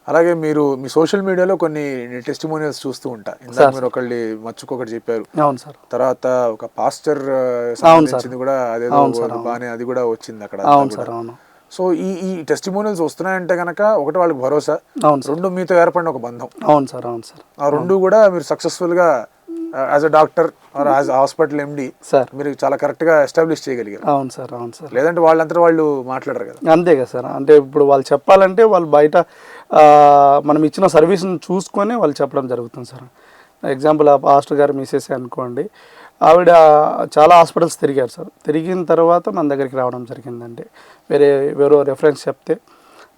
అలాగే మీరు మీ సోషల్ మీడియాలో కొన్ని టెస్టిమోనియల్స్ చూస్తూ ఉంటా. ఇందాక మీరు ఒకళ్ళి మచ్చుకొకటి చెప్పారు. అవును సార్. తర్వాత ఒక పాస్టర్ సంబంధించింది కూడా అదేదో బాగానే అది కూడా వచ్చింది అక్కడ. అవును సార్, అవును. సో ఈ టెస్టిమోనియల్స్ వస్తున్నాయంటే కనుక ఒకటి వాళ్ళకి భరోసా, రెండు మీతో ఏర్పడిన ఒక బంధం. అవును సార్, అవును సార్. ఆ రెండు కూడా మీరు సక్సెస్ఫుల్ గా as a doctor or as hospital MD sir మీరు చాలా కరెక్ట్ గా ఎస్టాబ్లిష్ చేయగలిగారు. అవును సార్, అవును సార్. లేదంటే వాళ్ళంతా వాళ్ళు మాట్లాడరు కదా. అంతే కదా సార్. అంటే ఇప్పుడు వాళ్ళు చెప్పాలంటే వాళ్ళు బయట మనం ఇచ్చిన సర్వీస్ని చూసుకొని వాళ్ళు చెప్పడం జరుగుతుంది సార్. ఎగ్జాంపుల్ ఆ పాస్టర్ గారు మిస్సెస్ అనుకోండి, ఆవిడ చాలా హాస్పిటల్స్ తిరిగారు సార్. తిరిగిన తర్వాత మన దగ్గరికి రావడం జరిగిందండి. వేరే రెఫరెన్స్ చెప్తే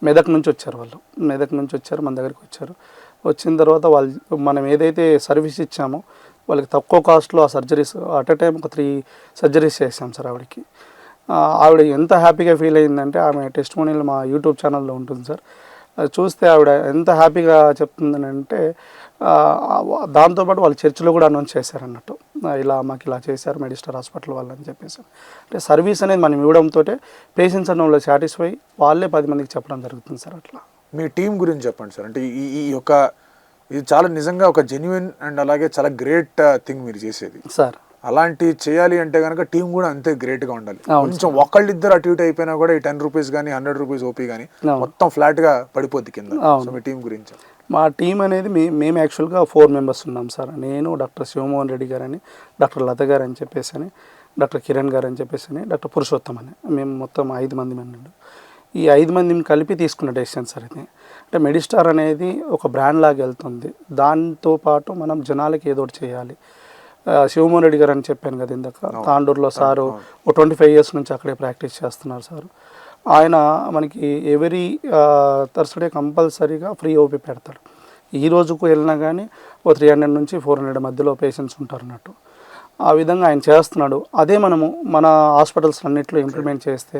మెదక్ నుంచి వచ్చారు వాళ్ళు. మెదక్ నుంచి వచ్చారు, మన దగ్గరికి వచ్చారు. వచ్చిన తర్వాత వాళ్ళు మనం ఏదైతే సర్వీస్ ఇచ్చామో వాళ్ళకి తక్కువ కాస్ట్లో ఆ సర్జరీస్ అట్ ఎ టైం ఒక 3 సర్జరీస్ చేసాం సార్ ఆవిడకి. ఆవిడ ఎంత హ్యాపీగా ఫీల్ అయిందంటే ఆమె టెస్టిమోనియల్ మా యూట్యూబ్ ఛానల్లో ఉంటుంది సార్. అది చూస్తే ఆవిడ ఎంత హ్యాపీగా చెప్తుందని అంటే దాంతోపాటు వాళ్ళు చర్చిలో కూడా అనౌన్స్ చేశారన్నట్టు, ఇలా మాకు ఇలా చేశారు మెడిస్టార్ హాస్పిటల్ వాళ్ళు అని చెప్పేసి. అంటే సర్వీస్ అనేది మనం ఇవ్వడంతో పేషెంట్స్ అన్న వాళ్ళు సాటిస్ఫై వాళ్ళే 10 మందికి చెప్పడం జరుగుతుంది సార్. అట్లా మీ టీం గురించి చెప్పండి సార్. అంటే ఈ యొక్క ఇది చాలా నిజంగా ఒక జెన్యున్ అండ్ అలాగే చాలా గ్రేట్ థింగ్ మీరు చేసేది సార్. అలాంటి చేయాలి అంటే కనుక టీం కూడా అంతే గ్రేట్గా ఉండాలి. కొంచెం ఒకళ్ళిద్దరు అటు ఇటు అయిపోయినా కూడా ఈ 10 రూపీస్ కానీ 100 రూపీస్ ఓపీ కానీ మొత్తం ఫ్లాట్గా పడిపోద్ది కింద. సో మీ టీం గురించి. మా టీం అనేది మేము యాక్చువల్గా 4 మెంబర్స్ ఉన్నాం సార్. నేను, డాక్టర్ శివమోహన్ రెడ్డి గారని, డాక్టర్ లత గారు అని చెప్పేసి అని, డాక్టర్ కిరణ్ గారు అని చెప్పేసి అని, డాక్టర్ పురుషోత్తం అని, మేము మొత్తం 5 మంది ఉన్నాడు. ఈ 5 మందిని కలిపి తీసుకున్న డెసిషన్ సార్ ఇది. అంటే మెడిస్టార్ అనేది ఒక బ్రాండ్ లాగా వెళ్తుంది. దాంతోపాటు మనం జనాలకి ఏదో ఒకటి చేయాలి. శివమోహన్ రెడ్డి గారు అని చెప్పాను కదా ఇందాక, తాండూరులో సారు 25 ఇయర్స్ నుంచి అక్కడే ప్రాక్టీస్ చేస్తున్నారు సార్. ఆయన మనకి ఎవరీ థర్స్డే కంపల్సరీగా ఫ్రీ ఓపీ పెడతాడు. ఈ రోజుకు వెళ్ళినా కానీ 300 నుంచి 400 మధ్యలో పేషెంట్స్ ఉంటారు అన్నట్టు. ఆ విధంగా ఆయన చేస్తున్నాడు. అదే మనము మన హాస్పిటల్స్ అన్నింటిలో ఇంప్లిమెంట్ చేస్తే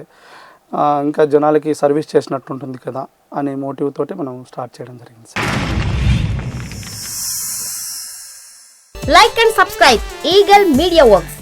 ఇంకా జనాలకి సర్వీస్ చేసినట్టు ఉంటుంది కదా అనే మోటివ్ తోటి మనం స్టార్ట్ చేయడం జరిగింది sir. Like and subscribe Eagle Media Works.